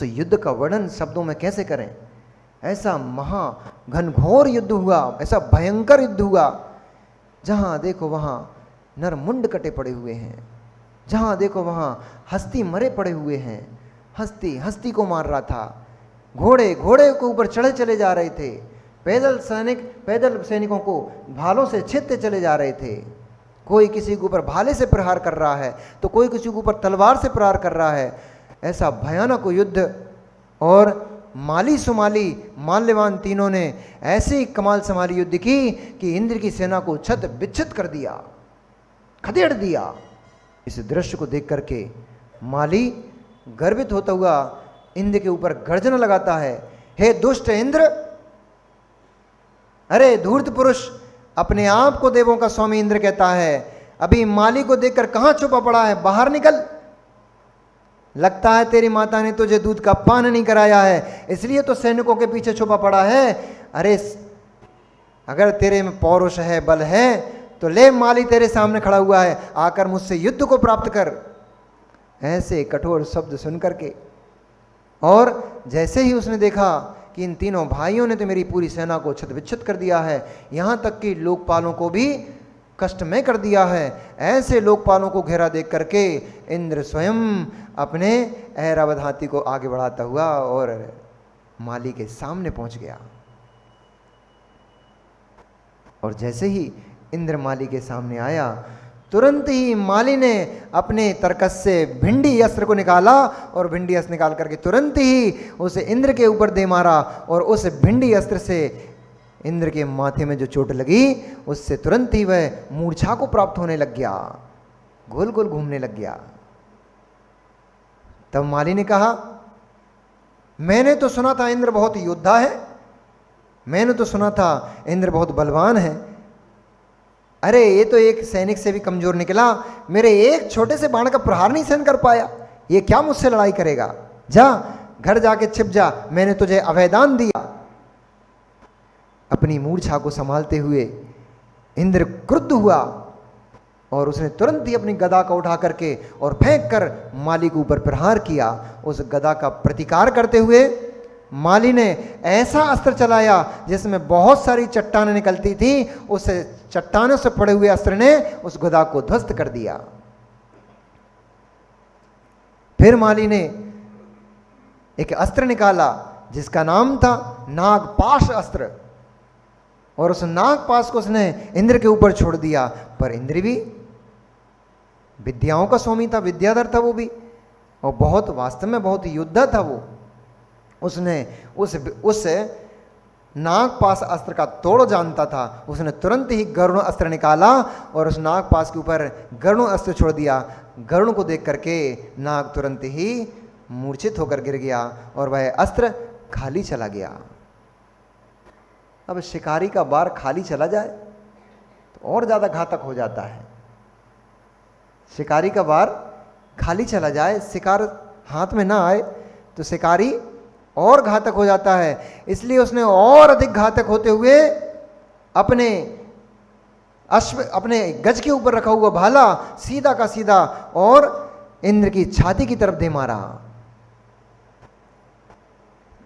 उस युद्ध का वर्णन शब्दों में कैसे करें। ऐसा महा घनघोर युद्ध हुआ, ऐसा भयंकर युद्ध हुआ, जहां देखो वहां नर मुंड कटे पड़े हुए हैं, जहां देखो वहां हस्ती मरे पड़े हुए हैं, हस्ती हस्ती को मार रहा था, घोड़े घोड़े के ऊपर चढ़े चले जा रहे थे, पैदल सैनिकों को भालों से छेदते चले जा रहे थे, कोई किसी के ऊपर भाले से प्रहार कर रहा है तो कोई किसी के ऊपर तलवार से प्रहार कर रहा है। ऐसा भयानक युद्ध। और माली सुमाली माल्यवान तीनों ने ऐसी कमाल संभाली युद्ध की कि इंद्र की सेना को छत विच्छित कर दिया, खदेड़ दिया। इस दृश्य को देख करके माली गर्वित होता हुआ इंद्र के ऊपर गर्जना लगाता है, हे दुष्ट इंद्र, अरे धूर्त पुरुष, अपने आप को देवों का स्वामी इंद्र कहता है, अभी माली को देखकर कहां छुपा पड़ा है, बाहर निकल। लगता है तेरी माता ने तुझे दूध का पान नहीं कराया है, इसलिए तो सैनिकों के पीछे छुपा पड़ा है। अरे अगर तेरे में पौरुष है, बल है, तो ले, माली तेरे सामने खड़ा हुआ है, आकर मुझसे युद्ध को प्राप्त कर। ऐसे कठोर शब्द सुन करके, और जैसे ही उसने देखा कि इन तीनों भाइयों ने तो मेरी पूरी सेना को छत-विच्छित कर दिया है, यहां तक कि लोकपालों को भी कष्ट में कर दिया है, ऐसे लोकपालों को घेरा देख करके इंद्र स्वयं अपने ऐरावत हाथी को आगे बढ़ाता हुआ और माली के सामने पहुंच गया। और जैसे ही इंद्र माली के सामने आया, तुरंत ही माली ने अपने तरकस से भिंडी अस्त्र को निकाला और भिंडी अस्त्र निकाल करके तुरंत ही उसे इंद्र के ऊपर दे मारा। और उस भिंडी अस्त्र से इंद्र के माथे में जो चोट लगी, उससे तुरंत ही वह मूर्छा को प्राप्त होने लग गया, गोल गोल घूमने लग गया। तब माली ने कहा, मैंने तो सुना था इंद्र बहुत योद्धा है, मैंने तो सुना था इंद्र बहुत बलवान है, अरे ये तो एक सैनिक से भी कमजोर निकला, मेरे एक छोटे से बाण का प्रहार नहीं सहन कर पाया, ये क्या मुझसे लड़ाई करेगा, जा घर जाके छिप जा, मैंने तुझे अभयदान दिया। अपनी मूर्छा को संभालते हुए इंद्र क्रुद्ध हुआ और उसने तुरंत ही अपनी गदा को उठा करके और फेंक कर माली के ऊपर प्रहार किया। उस गदा का प्रतिकार करते हुए माली ने ऐसा अस्त्र चलाया जिसमें बहुत सारी चट्टानें निकलती थी, उस चट्टानों से पड़े हुए अस्त्र ने उस गदा को ध्वस्त कर दिया। फिर माली ने एक अस्त्र निकाला जिसका नाम था नागपाश अस्त्र, और उस नागपाश को उसने इंद्र के ऊपर छोड़ दिया। पर इंद्र भी विद्याओं का स्वामी था, विद्याधर था वो भी, और बहुत वास्तव में बहुत योद्धा था वो। उसने उस नागपाश अस्त्र का तोड़ जानता था। उसने तुरंत ही गरुण अस्त्र निकाला और उस नागपाश के ऊपर गरुण अस्त्र छोड़ दिया। गरुण को देख करके नाग तुरंत ही मूर्छित होकर गिर गया और वह अस्त्र खाली चला गया। अब शिकारी का बार खाली चला जाए तो और ज्यादा घातक हो जाता है। शिकारी का बार खाली चला जाए, शिकार हाथ में ना आए तो शिकारी और घातक हो जाता है। इसलिए उसने और अधिक घातक होते हुए अपने अपने गज के ऊपर रखा हुआ भाला सीधा का सीधा और इंद्र की छाती की तरफ दे मारा।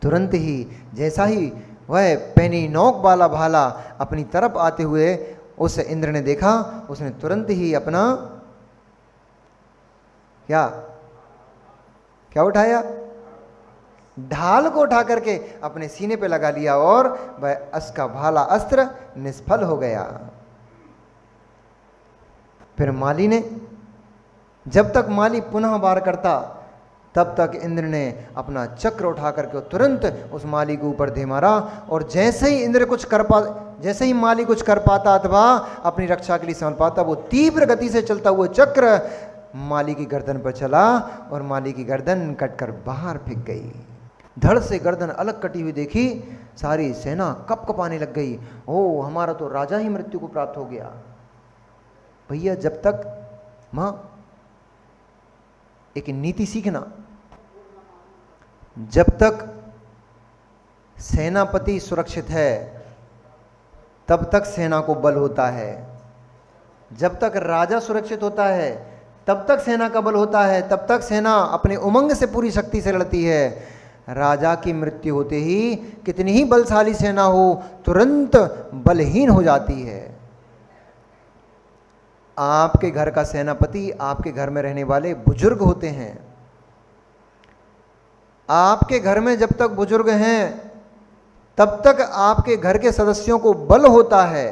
तुरंत ही जैसा ही वह पैनी नोक वाला भाला अपनी तरफ आते हुए उस इंद्र ने देखा, उसने तुरंत ही अपना क्या उठाया, ढाल को उठा करके अपने सीने पे लगा लिया और वह उसका भाला अस्त्र निष्फल हो गया। फिर माली ने, जब तक माली पुनः वार करता तब तक इंद्र ने अपना चक्र उठा करके तुरंत उस माली के ऊपर दे मारा। और जैसे ही माली कुछ कर पाता अथवा अपनी रक्षा के लिए संभल पाता, वो तीव्र गति से चलता हुआ चक्र माली की गर्दन पर चला और माली की गर्दन कटकर बाहर फेंक गई। धड़ से गर्दन अलग कटी हुई देखी, सारी सेना कपकपाने लग गई। ओ, हमारा तो राजा ही मृत्यु को प्राप्त हो गया। भैया, जब तक मां एक नीति सीखना, जब तक सेनापति सुरक्षित है तब तक सेना को बल होता है, जब तक राजा सुरक्षित होता है तब तक सेना का बल होता है, तब तक सेना अपने उमंग से पूरी शक्ति से लड़ती है। राजा की मृत्यु होते ही कितनी ही बलशाली सेना हो तुरंत बलहीन हो जाती है। आपके घर का सेनापति आपके घर में रहने वाले बुजुर्ग होते हैं। आपके घर में जब तक बुजुर्ग हैं तब तक आपके घर के सदस्यों को बल होता है,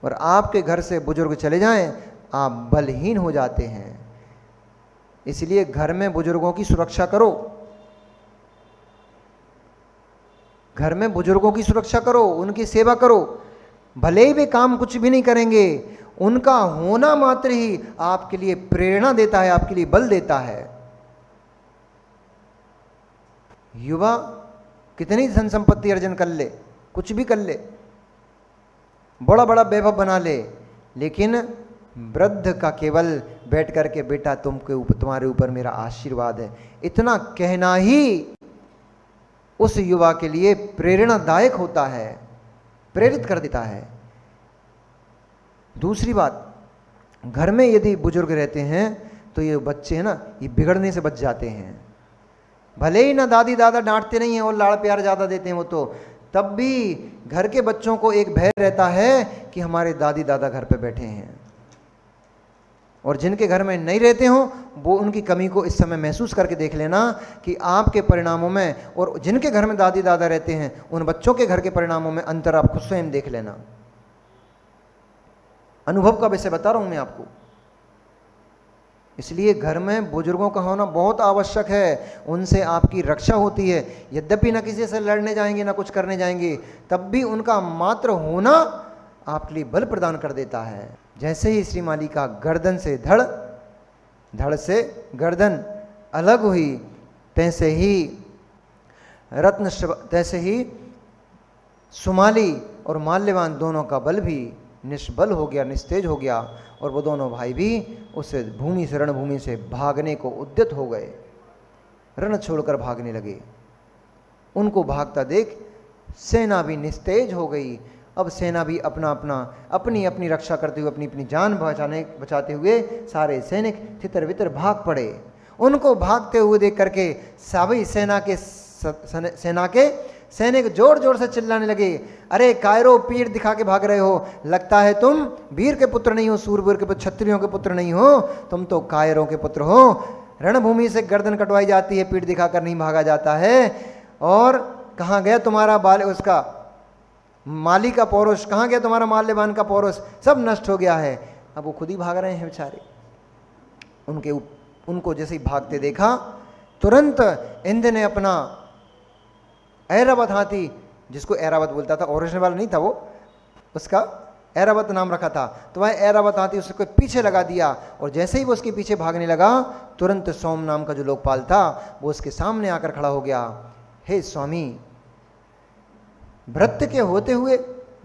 और आपके घर से बुजुर्ग चले जाएं आप बलहीन हो जाते हैं। इसलिए घर में बुजुर्गों की सुरक्षा करो, घर में बुजुर्गों की सुरक्षा करो, उनकी सेवा करो। भले ही वे काम कुछ भी नहीं करेंगे, उनका होना मात्र ही आपके लिए प्रेरणा देता है, आपके लिए बल देता है। युवा कितनी धन संपत्ति अर्जन कर ले, कुछ भी कर ले, बड़ा बड़ा वैभव बना ले, लेकिन वृद्ध का केवल बैठ करके बेटा तुम्हारे ऊपर मेरा आशीर्वाद है, इतना कहना ही उस युवा के लिए प्रेरणादायक होता है, प्रेरित कर देता है। दूसरी बात, घर में यदि बुजुर्ग रहते हैं तो ये बच्चे हैं ना, ये बिगड़ने से बच जाते हैं। भले ही ना दादी दादा डांटते नहीं हैं और लाड़ प्यार ज़्यादा देते हैं वो तो, तब भी घर के बच्चों को एक भय रहता है कि हमारे दादी दादा घर पे बैठे हैं। और जिनके घर में नहीं रहते हो वो उनकी कमी को इस समय महसूस करके देख लेना कि आपके परिणामों में और जिनके घर में दादी दादा रहते हैं उन बच्चों के घर के परिणामों में अंतर आप खुद स्वयं देख लेना। अनुभव का विषय बता रहा हूं मैं आपको। इसलिए घर में बुजुर्गों का होना बहुत आवश्यक है, उनसे आपकी रक्षा होती है। यद्यपि ना किसी से लड़ने जाएंगे ना कुछ करने जाएंगे, तब भी उनका मात्र होना आपके लिए बल प्रदान कर देता है। जैसे ही श्री माली का गर्दन से धड़, धड़ से गर्दन अलग हुई, तैसे ही सुमाली और माल्यवान दोनों का बल भी निष्बल हो गया, निस्तेज हो गया, और वो दोनों भाई भी उस भूमि से, रणभूमि से भागने को उद्यत हो गए, रण छोड़कर भागने लगे। उनको भागता देख सेना भी निस्तेज हो गई। अब सेना भी अपनी अपनी रक्षा करते हुए, अपनी अपनी जान बचाते हुए सारे सैनिक तितर बितर भाग पड़े। उनको भागते हुए देख करके सभी सेना के सैनिक जोर जोर से चिल्लाने लगे, अरे कायरो, पीठ दिखा के भाग रहे हो, लगता है तुम वीर के पुत्र नहीं हो, सूरवीर के पुत्र, क्षत्रियों के पुत्र नहीं हो, तुम तो कायरों के पुत्र हो। रणभूमि से गर्दन कटवाई जाती है, पीठ दिखाकर नहीं भागा जाता है। और कहाँ गया तुम्हारा उसका माली का पौरुष, कहाँ गया तुम्हारा माल्यवान का पौरुष, सब नष्ट हो गया है। अब वो खुद ही भाग रहे हैं बेचारे। उनको जैसे ही भागते देखा, तुरंत इंद्र ने अपना ऐरावत हाथी, जिसको ऐरावत बोलता था, ओरिजिनल वाला नहीं था वो, उसका ऐरावत नाम रखा था, तो वह ऐरावत हाथी उसके पीछे लगा दिया। और जैसे ही वो उसके पीछे भागने लगा, तुरंत सोम नाम का जो लोकपाल था वो उसके सामने आकर खड़ा हो गया। हे स्वामी, भृत्य के होते हुए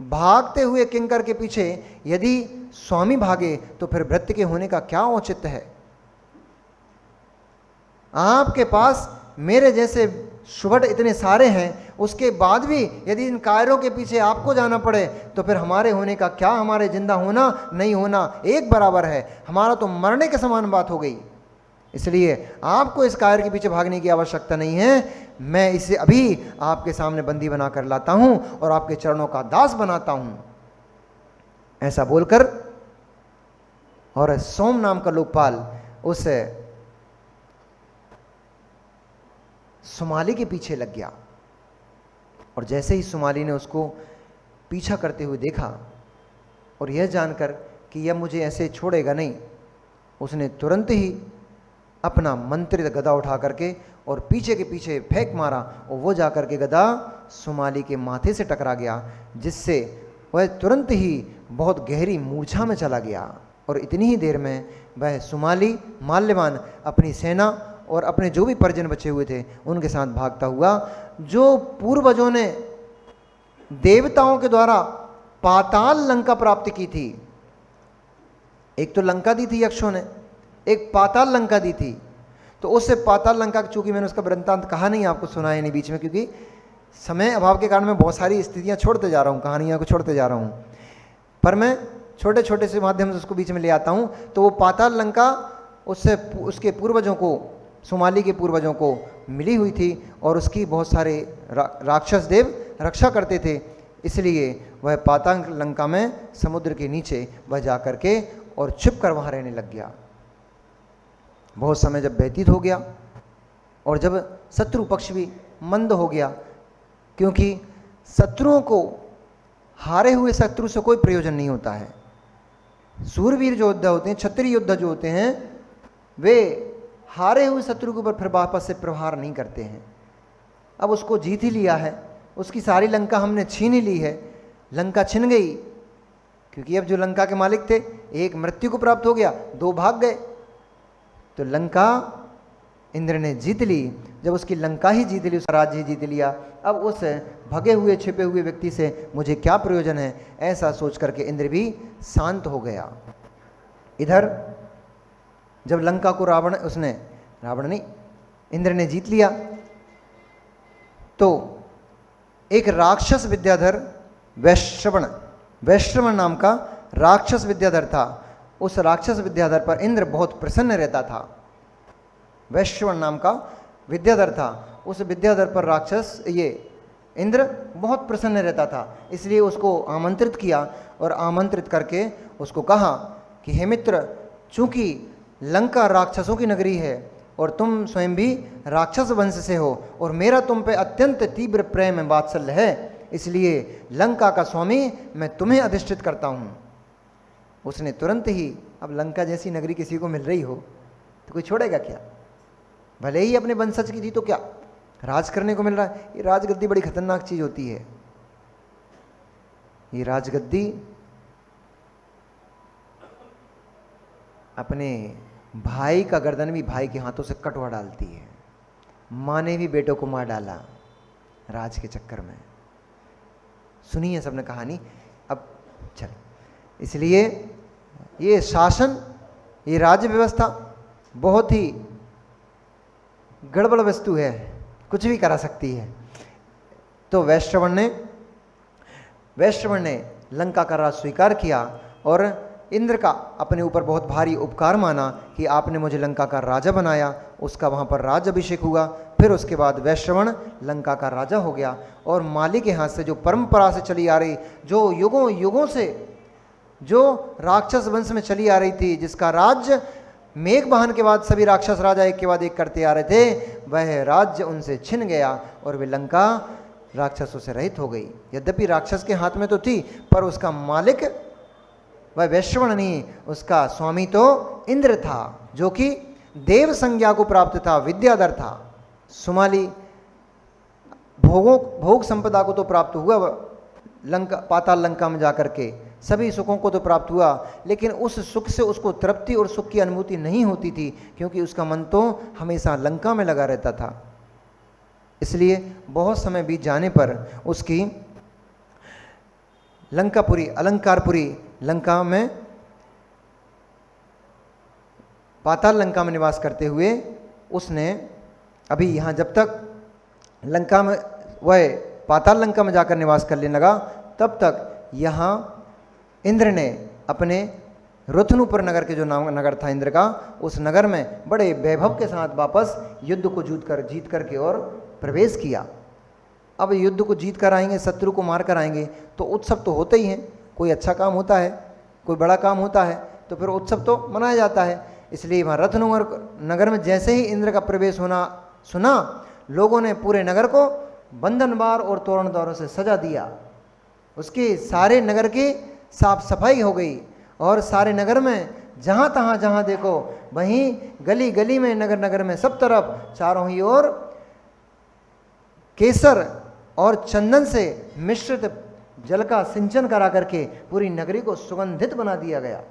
भागते हुए किंकर के पीछे यदि स्वामी भागे तो फिर भृत्य के होने का क्या औचित्य है? आपके पास मेरे जैसे सुभट इतने सारे हैं, उसके बाद भी यदि इन कायरों के पीछे आपको जाना पड़े तो फिर हमारे होने का क्या, हमारे जिंदा होना नहीं होना एक बराबर है, हमारा तो मरने के समान बात हो गई। इसलिए आपको इस कायर के पीछे भागने की आवश्यकता नहीं है। मैं इसे अभी आपके सामने बंदी बना कर लाता हूं और आपके चरणों का दास बनाता हूं। ऐसा बोलकर और सोम नाम का लोकपाल उस सुमाली के पीछे लग गया। और जैसे ही सुमाली ने उसको पीछा करते हुए देखा और यह जानकर कि यह मुझे ऐसे छोड़ेगा नहीं, उसने तुरंत ही अपना मंत्रित गदा उठा करके और पीछे के पीछे फेंक मारा, और वो जाकर के गदा सुमाली के माथे से टकरा गया, जिससे वह तुरंत ही बहुत गहरी मूर्छा में चला गया। और इतनी ही देर में वह सुमाली माल्यवान अपनी सेना और अपने जो भी परिजन बचे हुए थे उनके साथ भागता हुआ, जो पूर्वजों ने देवताओं के द्वारा पाताल लंका प्राप्त की थी। एक तो लंका दी थी यक्षों ने, एक पाताल लंका दी थी। तो उससे पाताल लंका, चूंकि मैंने उसका वृत्तांत कहा नहीं, आपको सुनाया नहीं बीच में, क्योंकि समय अभाव के कारण मैं बहुत सारी स्थितियां छोड़ते जा रहा हूं, कहानियां को छोड़ते जा रहा हूं, पर मैं छोटे छोटे से माध्यम से उसको बीच में ले आता हूं। तो वो पाताल लंका उसके पूर्वजों को, सुमाली के पूर्वजों को मिली हुई थी और उसकी बहुत सारे राक्षस देव रक्षा करते थे, इसलिए वह पाताल लंका में समुद्र के नीचे वह जा करके और छिप कर वहाँ रहने लग गया। बहुत समय जब व्यतीत हो गया और जब शत्रु पक्ष भी मंद हो गया, क्योंकि शत्रुओं को, हारे हुए शत्रु से कोई प्रयोजन नहीं होता है। सूरवीर जो योद्धा होते हैं, क्षत्रिय योद्धा जो होते हैं, वे हारे हुए शत्रु के ऊपर फिर वापस से प्रहार नहीं करते हैं। अब उसको जीत ही लिया है, उसकी सारी लंका हमने छीन ही ली है, लंका छिन गई, क्योंकि अब जो लंका के मालिक थे, एक मृत्यु को प्राप्त हो गया, दो भाग गए, तो लंका इंद्र ने जीत ली। जब उसकी लंका ही जीत ली, उसका राज्य ही जीत लिया, अब उस भगे हुए छिपे हुए व्यक्ति से मुझे क्या प्रयोजन है, ऐसा सोच करके इंद्र भी शांत हो गया। इधर जब लंका को रावण नहीं, इंद्र ने जीत लिया, तो एक राक्षस विद्याधर वैश्रवण नाम का राक्षस विद्याधर था। उस राक्षस विद्याधर पर इंद्र बहुत प्रसन्न रहता था। वैश्रवण नाम का विद्याधर था, उस विद्याधर पर राक्षस ये इंद्र बहुत प्रसन्न रहता था, इसलिए उसको आमंत्रित किया और आमंत्रित करके उसको कहा कि हे मित्र, चूंकि लंका राक्षसों की नगरी है और तुम स्वयं भी राक्षस वंश से हो और मेरा तुम पे अत्यंत तीव्र प्रेम वात्सल्य है, इसलिए लंका का स्वामी मैं तुम्हें अधिष्ठित करता हूँ। उसने तुरंत ही, अब लंका जैसी नगरी किसी को मिल रही हो तो कोई छोड़ेगा क्या? भले ही अपने वंशज की थी तो क्या, राज करने को मिल रहा है। ये राजगद्दी बड़ी खतरनाक चीज होती है। ये राजगद्दी अपने भाई का गर्दन भी भाई के हाथों से कटवा डालती है। माँ ने भी बेटों को मार डाला राज के चक्कर में। सुनी है सबने कहानी। अब चल, इसलिए ये शासन, ये राज्य व्यवस्था बहुत ही गड़बड़ वस्तु है, कुछ भी करा सकती है। तो वैश्रवण ने लंका का राज स्वीकार किया और इंद्र का अपने ऊपर बहुत भारी उपकार माना कि आपने मुझे लंका का राजा बनाया। उसका वहाँ पर राज अभिषेक हुआ। फिर उसके बाद वैश्रवण लंका का राजा हो गया और माली के हाथ से जो परंपरा से चली आ रही, जो युगों युगों से जो राक्षस वंश में चली आ रही थी, जिसका राज्य मेघ वाहन के बाद सभी राक्षस राजा एक के बाद एक करते आ रहे थे, वह राज्य उनसे छिन गया और वे लंका राक्षसों से रहित हो गई। यद्यपि राक्षस के हाथ में तो थी, पर उसका मालिक वह वैश्रवण नहीं, उसका स्वामी तो इंद्र था, जो कि देव संज्ञा को प्राप्त था, विद्याधर था। सुमाली भोग संपदा को तो प्राप्त हुआ, लंका पाताल लंका में जाकर के सभी सुखों को तो प्राप्त हुआ, लेकिन उस सुख से उसको तृप्ति और सुख की अनुभूति नहीं होती थी, क्योंकि उसका मन तो हमेशा लंका में लगा रहता था। इसलिए बहुत समय बीत जाने पर उसकी लंकापुरी, अलंकारपुरी लंका में, पाताल लंका में निवास करते हुए उसने अभी यहाँ जब तक लंका में, वह पाताल लंका में जाकर निवास करने लगा, तब तक यहाँ इंद्र ने अपने रुथनुपुर नगर के जो नाम नगर था इंद्र का, उस नगर में बड़े वैभव के साथ वापस युद्ध को जीत करके और प्रवेश किया। अब युद्ध को जीत कर आएंगे, शत्रु को मार कर आएंगे, तो उत्सव तो होते ही हैं। कोई अच्छा काम होता है, कोई बड़ा काम होता है, तो फिर उत्सव तो मनाया जाता है। इसलिए वहाँ रत्नगर नगर में जैसे ही इंद्र का प्रवेश होना सुना, लोगों ने पूरे नगर को बंधनवार और तोरण दौरों से सजा दिया। उसके सारे नगर की साफ सफाई हो गई और सारे नगर में जहाँ तहाँ जहाँ देखो वहीं गली गली में, नगर नगर में सब तरफ चारों ही ओर केसर और चंदन से मिश्रित जल का सिंचन करा करके पूरी नगरी को सुगंधित बना दिया गया।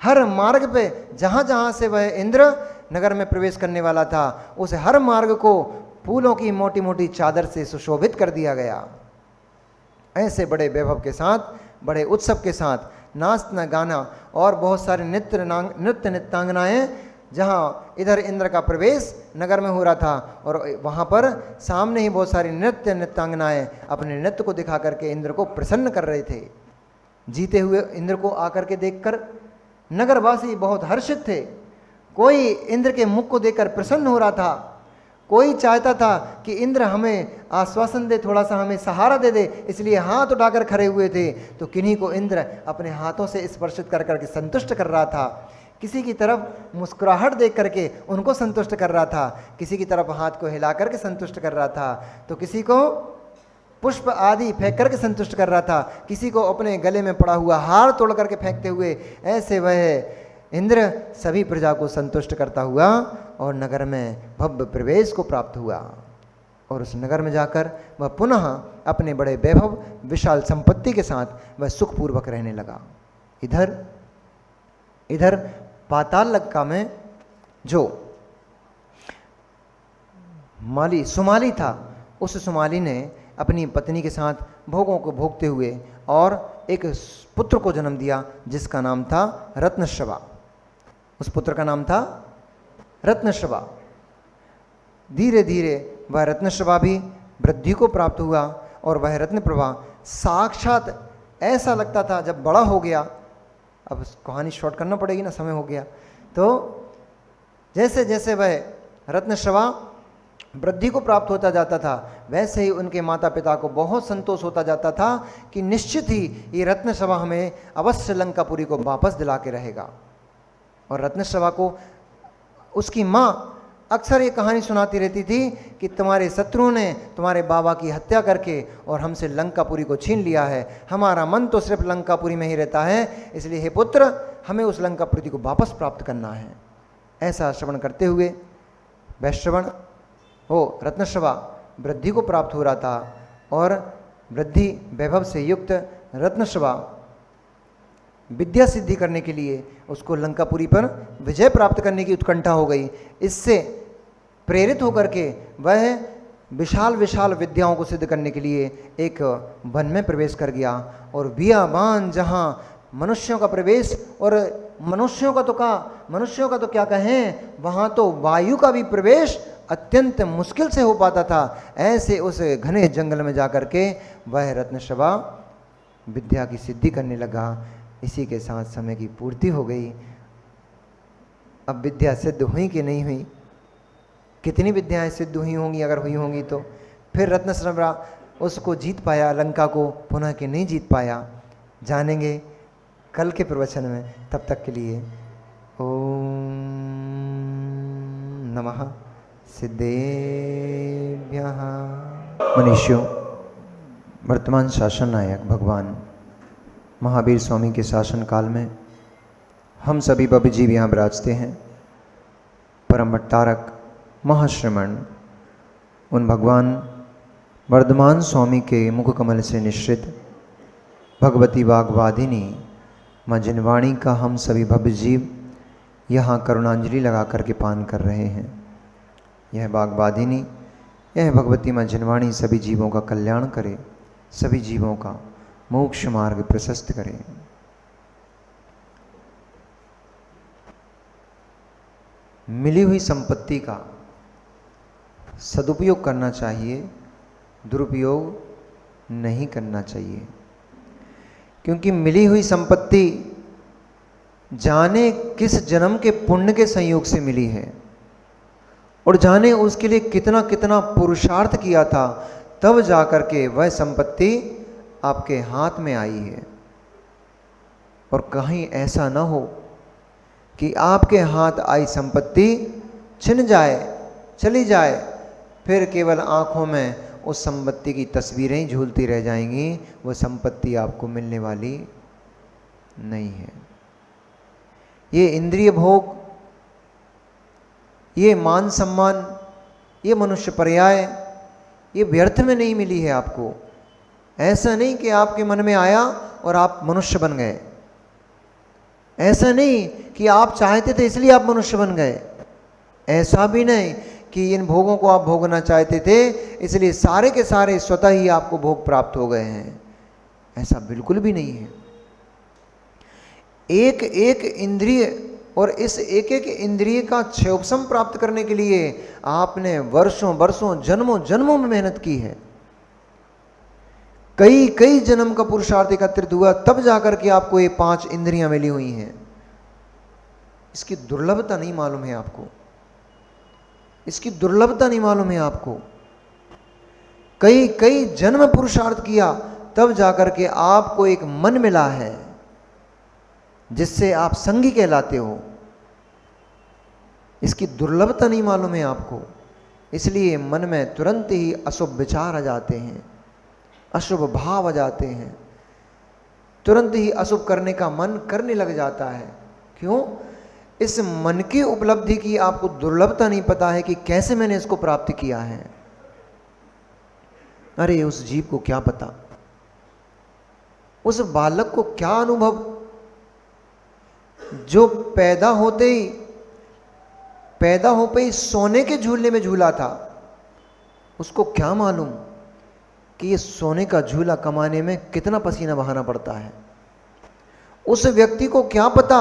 हर मार्ग पे जहाँ जहाँ से वह इंद्र नगर में प्रवेश करने वाला था, उस हर मार्ग को फूलों की मोटी मोटी चादर से सुशोभित कर दिया गया। ऐसे बड़े वैभव के साथ, बड़े उत्सव के साथ नाचना गाना और बहुत सारे नृत्य नित्यांगनाएं, जहाँ इधर इंद्र का प्रवेश नगर में हो रहा था और वहाँ पर सामने ही बहुत सारी नृत्य नित्यांगनाएं अपने नृत्य को दिखा करके इंद्र को प्रसन्न कर रहे थे। जीते हुए इंद्र को आकर के देखकर नगरवासी बहुत हर्षित थे। कोई इंद्र के मुख को देखकर प्रसन्न हो रहा था, कोई चाहता था कि इंद्र हमें आश्वासन दे, थोड़ा सा हमें सहारा दे दे, इसलिए हाथ उठाकर खड़े हुए थे। तो किन्हीं को इंद्र अपने हाथों से स्पर्शित कर करके संतुष्ट कर रहा था, किसी की तरफ मुस्कुराहट देख करके उनको संतुष्ट कर रहा था, किसी की तरफ हाथ को हिला करके संतुष्ट कर रहा था, तो किसी को पुष्प आदि फेंक करके संतुष्ट कर रहा था, किसी को अपने गले में पड़ा हुआ हार तोड़ करके फेंकते हुए। ऐसे वह इंद्र सभी प्रजा को संतुष्ट करता हुआ और नगर में भव्य प्रवेश को प्राप्त हुआ। और उस नगर में जाकर वह पुनः अपने बड़े वैभव विशाल संपत्ति के साथ वह सुखपूर्वक रहने लगा। इधर पाताल लंका में जो सुमाली था, उस सुमाली ने अपनी पत्नी के साथ भोगों को भोगते हुए और एक पुत्र को जन्म दिया जिसका नाम था रत्नश्रवा। उस पुत्र का नाम था रत्नश्रवा। धीरे धीरे वह रत्नश्रवा भी वृद्धि को प्राप्त हुआ और वह रत्नप्रभा साक्षात ऐसा लगता था जब बड़ा हो गया, अब कहानी शॉर्ट करना पड़ेगी ना, समय हो गया, तो जैसे जैसे वह रत्नश्रवा वृद्धि को प्राप्त होता जाता था वैसे ही उनके माता पिता को बहुत संतोष होता जाता था कि निश्चित ही ये रत्नश्रवा हमें अवश्य लंकापुरी को वापस दिला के रहेगा। और रत्नश्रवा को उसकी माँ अक्सर ये कहानी सुनाती रहती थी कि तुम्हारे शत्रुओं ने तुम्हारे बाबा की हत्या करके और हमसे लंकापुरी को छीन लिया है, हमारा मन तो सिर्फ लंकापुरी में ही रहता है, इसलिए हे पुत्र हमें उस लंकापुरी को वापस प्राप्त करना है। ऐसा श्रवण करते हुए वैश्रवण रत्नश्रवा वृद्धि को प्राप्त हो रहा था और वृद्धि वैभव से युक्त रत्नश्रवा विद्या सिद्धि करने के लिए उसको लंकापुरी पर विजय प्राप्त करने की उत्कंठा हो गई। इससे प्रेरित होकर के वह विशाल विशाल विद्याओं को सिद्ध करने के लिए एक वन में प्रवेश कर गया। और बियाबान जहाँ मनुष्यों का प्रवेश, और मनुष्यों का तो क्या कहें, वहाँ तो वायु का भी प्रवेश अत्यंत मुश्किल से हो पाता था। ऐसे उस घने जंगल में जाकर के वह रत्नश्रवा विद्या की सिद्धि करने लगा। इसी के साथ समय की पूर्ति हो गई। अब विद्या सिद्ध हुई कि नहीं हुई, कितनी विद्याएं सिद्ध हुई होंगी, अगर हुई होंगी तो फिर रत्नश्रवा उसको जीत पाया, लंका को पुनः कि नहीं जीत पाया, जानेंगे कल के प्रवचन में। तब तक के लिए ओम नमः सिद्धेभ्यः। मनुष्यों, वर्तमान शासन नायक भगवान महावीर स्वामी के शासन काल में हम सभी बब जीव यहाँ विराजते हैं। परम भट्टारक महाश्रमण उन भगवान वर्धमान स्वामी के मुख कमल से निश्रित भगवती वाग्वादिनी माँ जिनवाणी का हम सभी भव्य जीव यहाँ करुणांजलि लगा करके पान कर रहे हैं। यह वाग्वादिनी, यह भगवती माँ जिनवाणी सभी जीवों का कल्याण करे, सभी जीवों का मोक्ष मार्ग प्रशस्त करे। मिली हुई संपत्ति का सदुपयोग करना चाहिए, दुरुपयोग नहीं करना चाहिए, क्योंकि मिली हुई संपत्ति जाने किस जन्म के पुण्य के संयोग से मिली है और जाने उसके लिए कितना कितना पुरुषार्थ किया था, तब जाकर के वह संपत्ति आपके हाथ में आई है। और कहीं ऐसा न हो कि आपके हाथ आई संपत्ति छिन जाए, चली जाए, फिर केवल आंखों में उस संपत्ति की तस्वीरें ही झूलती रह जाएंगी, वह संपत्ति आपको मिलने वाली नहीं है। ये इंद्रिय भोग, ये मान सम्मान, ये मनुष्य पर्याय, ये व्यर्थ में नहीं मिली है आपको। ऐसा नहीं कि आपके मन में आया और आप मनुष्य बन गए, ऐसा नहीं कि आप चाहते थे इसलिए आप मनुष्य बन गए, ऐसा भी नहीं कि इन भोगों को आप भोगना चाहते थे इसलिए सारे के सारे स्वतः ही आपको भोग प्राप्त हो गए हैं, ऐसा बिल्कुल भी नहीं है। एक एक इंद्रिय, और इस एक एक इंद्रिय का क्षयोपशम प्राप्त करने के लिए आपने वर्षों वर्षों जन्मों जन्मों में मेहनत की है। कई कई जन्म का पुरुषार्थ एकत्रित हुआ, तब जाकर के आपको ये 5 इंद्रियां मिली हुई हैं। इसकी दुर्लभता नहीं मालूम है आपको। इसकी दुर्लभता नहीं मालूम है आपको। कई कई जन्म पुरुषार्थ किया तब जाकर के आपको एक मन मिला है जिससे आप संगी कहलाते हो। इसकी दुर्लभता नहीं मालूम है आपको, इसलिए मन में तुरंत ही अशुभ विचार आ जाते हैं, अशुभ भाव आ जाते हैं, तुरंत ही अशुभ करने का मन करने लग जाता है। क्यों? इस मन की उपलब्धि की आपको दुर्लभता नहीं पता है कि कैसे मैंने इसको प्राप्त किया है। अरे उस जीव को क्या पता, उस बालक को क्या अनुभव, जो पैदा हो पे ही सोने के झूले में झूला था, उसको क्या मालूम कि ये सोने का झूला कमाने में कितना पसीना बहाना पड़ता है। उस व्यक्ति को क्या पता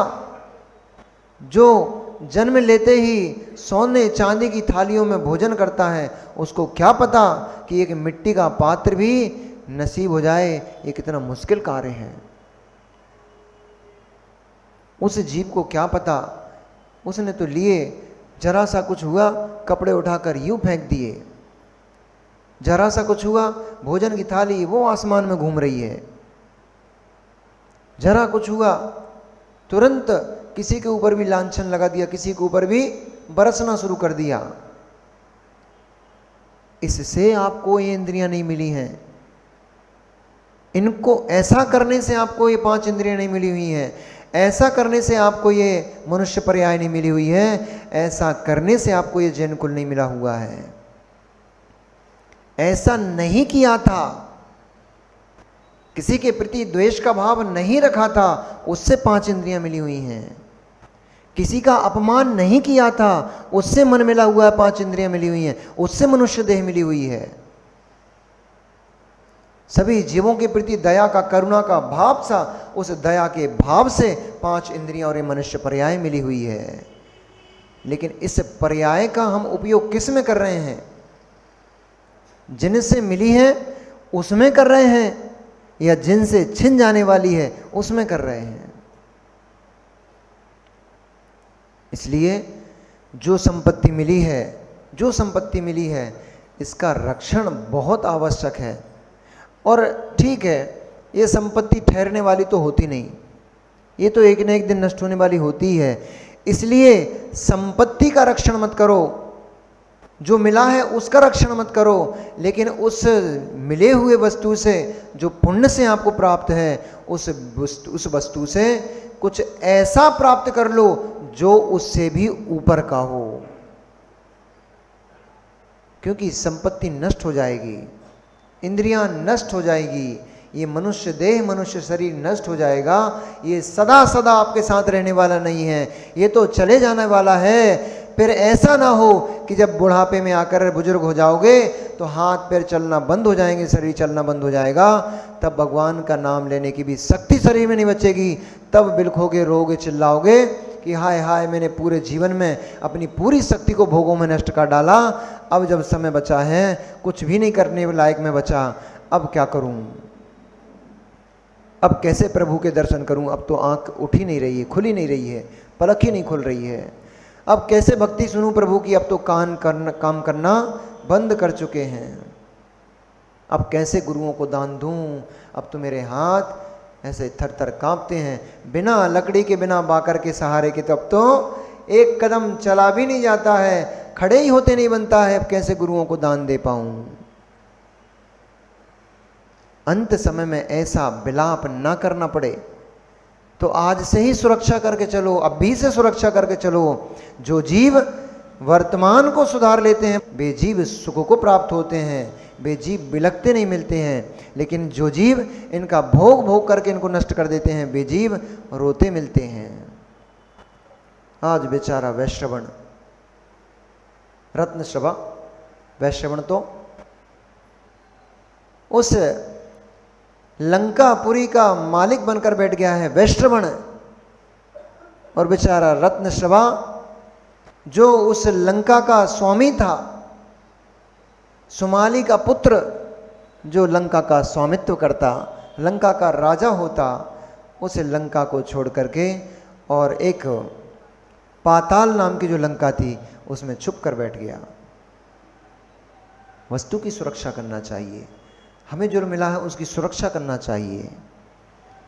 जो जन्म लेते ही सोने चांदी की थालियों में भोजन करता है, उसको क्या पता कि एक मिट्टी का पात्र भी नसीब हो जाए ये कितना मुश्किल कार्य है। उस जीव को क्या पता, उसने तो लिए, जरा सा कुछ हुआ कपड़े उठाकर यूं फेंक दिए, जरा सा कुछ हुआ भोजन की थाली वो आसमान में घूम रही है, जरा कुछ हुआ तुरंत किसी के ऊपर भी लांछन लगा दिया, किसी के ऊपर भी बरसना शुरू कर दिया। इससे आपको ये इंद्रियां नहीं मिली हैं, इनको ऐसा करने से आपको ये 5 इंद्रियां नहीं मिली हुई हैं, ऐसा करने से आपको ये मनुष्य पर्याय नहीं मिली हुई है, ऐसा करने से आपको ये जैन कुल नहीं मिला हुआ है। ऐसा नहीं किया था, किसी के प्रति द्वेष का भाव नहीं रखा था, उससे 5 इंद्रियां मिली हुई हैं। किसी का अपमान नहीं किया था, उससे मन मिला हुआ है, 5 इंद्रियां मिली हुई हैं, उससे मनुष्य देह मिली हुई है। सभी जीवों के प्रति दया का, करुणा का भाव सा, उस दया के भाव से 5 इंद्रियां और ये मनुष्य पर्याय मिली हुई है। लेकिन इस पर्याय का हम उपयोग किस में कर रहे हैं? जिनसे मिली है उसमें कर रहे हैं, या जिनसे छिन जाने वाली है उसमें कर रहे हैं। इसलिए जो संपत्ति मिली है इसका रक्षण बहुत आवश्यक है। और ठीक है, ये संपत्ति ठहरने वाली तो होती नहीं, ये तो एक न एक दिन नष्ट होने वाली होती है। इसलिए संपत्ति का रक्षण मत करो, जो मिला है उसका रक्षण मत करो, लेकिन उस मिले हुए वस्तु से, जो पुण्य से आपको प्राप्त है, उस वस्तु से कुछ ऐसा प्राप्त कर लो जो उससे भी ऊपर का हो, क्योंकि संपत्ति नष्ट हो जाएगी, इंद्रियां नष्ट हो जाएगी, ये मनुष्य देह, मनुष्य शरीर नष्ट हो जाएगा। ये सदा सदा आपके साथ रहने वाला नहीं है, ये तो चले जाने वाला है। फिर ऐसा ना हो कि जब बुढ़ापे में आकर बुजुर्ग हो जाओगे तो हाथ पैर चलना बंद हो जाएंगे, शरीर चलना बंद हो जाएगा, तब भगवान का नाम लेने की भी शक्ति शरीर में नहीं बचेगी। तब बिलखोगे, रोगे, चिल्लाओगे कि हाय हाय, मैंने पूरे जीवन में अपनी पूरी शक्ति को भोगों में नष्ट कर डाला, अब जब समय बचा है कुछ भी नहीं करने लायक में बचा, अब क्या करूं, अब कैसे प्रभु के दर्शन करूं, अब तो आंख उठ ही नहीं रही है, खुली नहीं रही है, पलक ही नहीं खुल रही है, अब कैसे भक्ति सुनूं प्रभु की, अब तो काम करना बंद कर चुके हैं, अब कैसे गुरुओं को दान दूं, अब तो मेरे हाथ ऐसे थर थर कांपते हैं, बिना लकड़ी के, बिना बाकर के सहारे के तो अब तो एक कदम चला भी नहीं जाता है, खड़े ही होते नहीं बनता है, अब कैसे गुरुओं को दान दे पाऊं। अंत समय में ऐसा विलाप ना करना पड़े तो आज से ही सुरक्षा करके चलो, अभी से सुरक्षा करके चलो। जो जीव वर्तमान को सुधार लेते हैं वे जीव सुख को प्राप्त होते हैं, वे जीव बिलखते नहीं मिलते हैं। लेकिन जो जीव इनका भोग भोग करके इनको नष्ट कर देते हैं वे जीव रोते मिलते हैं। आज बेचारा वैश्रवण, रत्नश्रवा वैश्रवण तो उस लंकापुरी का मालिक बनकर बैठ गया है वैश्रवण, और बेचारा रत्नश्रवा जो उस लंका का स्वामी था, सुमाली का पुत्र जो लंका का स्वामित्व करता, लंका का राजा होता, उस लंका को छोड़ करके और एक पाताल नाम की जो लंका थी उसमें छुप कर बैठ गया। वस्तु की सुरक्षा करना चाहिए, हमें जो मिला है उसकी सुरक्षा करना चाहिए,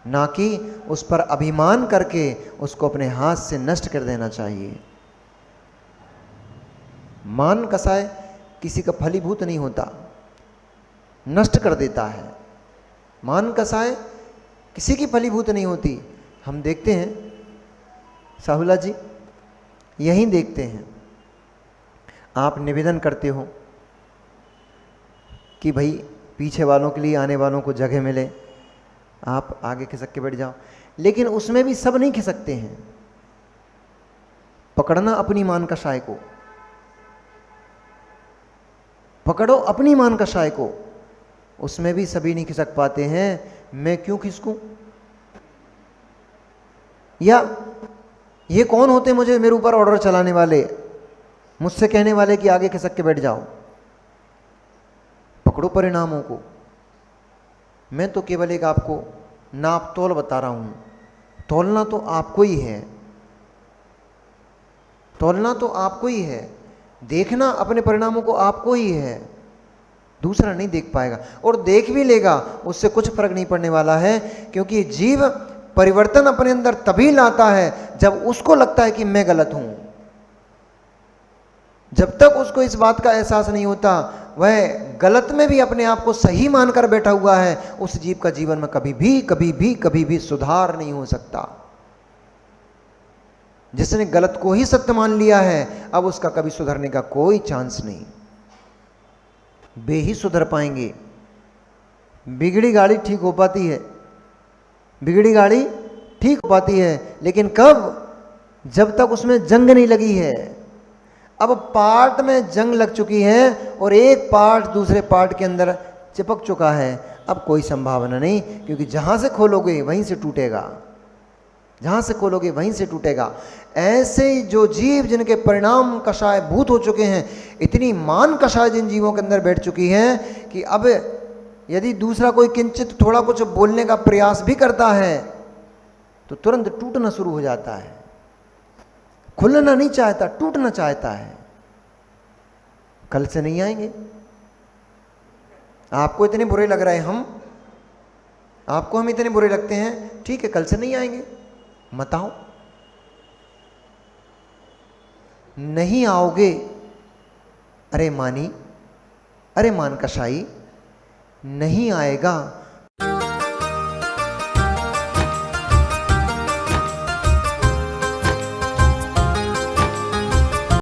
ना कि उस पर अभिमान करके उसको अपने हाथ से नष्ट कर देना चाहिए। मान कसाय किसी का फलीभूत नहीं होता, नष्ट कर देता है। मान कसाय किसी की फलीभूत नहीं होती। हम देखते हैं साहुला जी, यहीं देखते हैं, आप निवेदन करते हो कि भाई पीछे वालों के लिए, आने वालों को जगह मिले, आप आगे खिसक के बैठ जाओ, लेकिन उसमें भी सब नहीं खिसकते हैं। पकड़ना अपनी मान कसाय को, पकड़ो अपनी मान कसाय को, उसमें भी सभी नहीं खिसक पाते हैं। मैं क्यों खिसकूं? या ये कौन होते मुझे मेरे ऊपर ऑर्डर चलाने वाले, मुझसे कहने वाले कि आगे खिसक के बैठ जाओ? पकड़ो परिणामों को। मैं तो केवल एक आपको नाप तोल बता रहा हूं। तोलना तो आपको ही है, तोलना तो आपको ही है, देखना अपने परिणामों को आपको ही है, दूसरा नहीं देख पाएगा। और देख भी लेगा उससे कुछ फर्क नहीं पड़ने वाला है, क्योंकि जीव परिवर्तन अपने अंदर तभी लाता है जब उसको लगता है कि मैं गलत हूं। जब तक उसको इस बात का एहसास नहीं होता, वह गलत में भी अपने आप को सही मानकर बैठा हुआ है, उस जीव का जीवन में कभी भी सुधार नहीं हो सकता। जिसने गलत को ही सत्य मान लिया है, अब उसका कभी सुधरने का कोई चांस नहीं, वे ही सुधर पाएंगे। बिगड़ी गाड़ी ठीक हो पाती है, बिगड़ी गाड़ी ठीक हो पाती है, लेकिन कब? जब तक उसमें जंग नहीं लगी है। अब पार्ट में जंग लग चुकी है और एक पार्ट दूसरे पार्ट के अंदर चिपक चुका है, अब कोई संभावना नहीं, क्योंकि जहां से खोलोगे वहीं से टूटेगा, जहां से खोलोगे वहीं से टूटेगा। ऐसे जो जीव जिनके परिणाम कषाय भूत हो चुके हैं, इतनी मान कषाय जिन जीवों के अंदर बैठ चुकी है कि अब यदि दूसरा कोई किंचित थोड़ा कुछ बोलने का प्रयास भी करता है तो तुरंत टूटना शुरू हो जाता है। खुलना नहीं चाहता, टूटना चाहता है। कल से नहीं आएंगे। आपको इतने बुरे लग रहे हैं आपको हम इतने बुरे लगते हैं, ठीक है, कल से नहीं आएंगे, मत आओ। नहीं आओगे, अरे मानी, अरे मान कसाई, नहीं आएगा